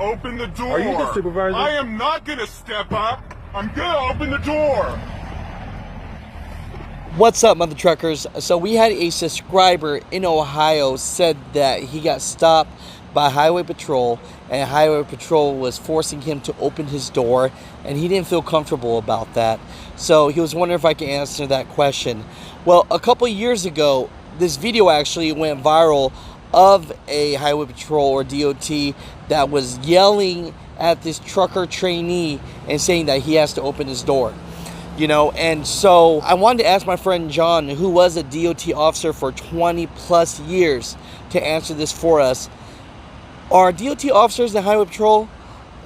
Open the door. Are you the supervisor? I am not gonna step up. I'm gonna open the door. What's up, mother truckers? So we had a subscriber in Ohio said that he got stopped by Highway Patrol, and Highway Patrol was forcing him to open his door, and he didn't feel comfortable about that. So he was wondering if I could answer that question. Well, a couple years ago, this video actually went viral of a Highway Patrol or DOT that was yelling at this trucker trainee and saying that he has to open his door. You know, and so I wanted to ask my friend John, who was a DOT officer for 20 plus years, to answer this for us. Are DOT officers in Highway Patrol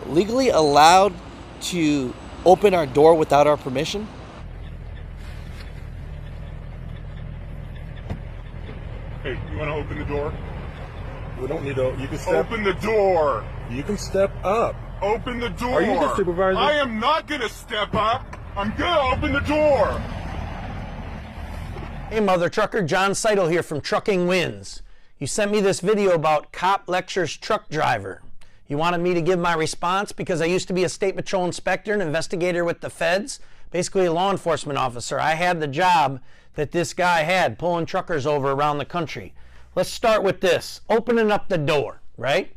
legally allowed to open our door without our permission? Hey, you want to open the door? We don't need to. You can step. Open the door. You can step up. Open the door. Are you the supervisor? I am not gonna step up. I'm gonna open the door. Hey, mother trucker, John.seidl here from Trucking Wins. You sent me this video about cop lectures truck driver. You wanted me to give my response because I used to be a state patrol inspector and investigator with the feds, basically a law enforcement officer. I had the job that this guy had, pulling truckers over around the country. Let's start with this, opening up the door, right?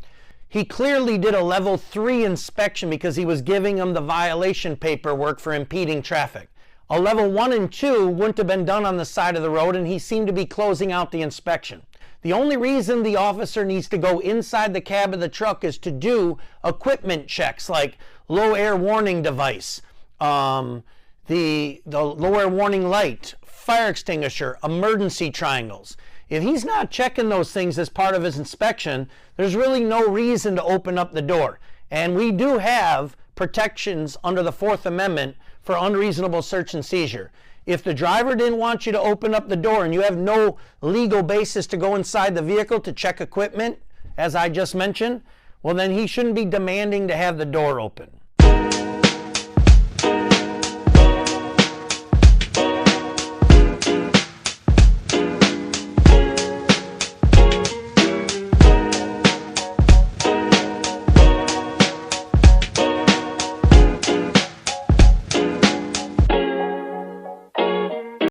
He clearly did a level 3 inspection because he was giving them the violation paperwork for impeding traffic. A level 1 and 2 wouldn't have been done on the side of the road, and he seemed to be closing out the inspection. The only reason the officer needs to go inside the cab of the truck is to do equipment checks like low air warning device, the low air warning light, fire extinguisher, emergency triangles. If he's not checking those things as part of his inspection, there's really no reason to open up the door. And we do have protections under the 4th Amendment for unreasonable search and seizure. If the driver didn't want you to open up the door and you have no legal basis to go inside the vehicle to check equipment, as I just mentioned, well then he shouldn't be demanding to have the door open.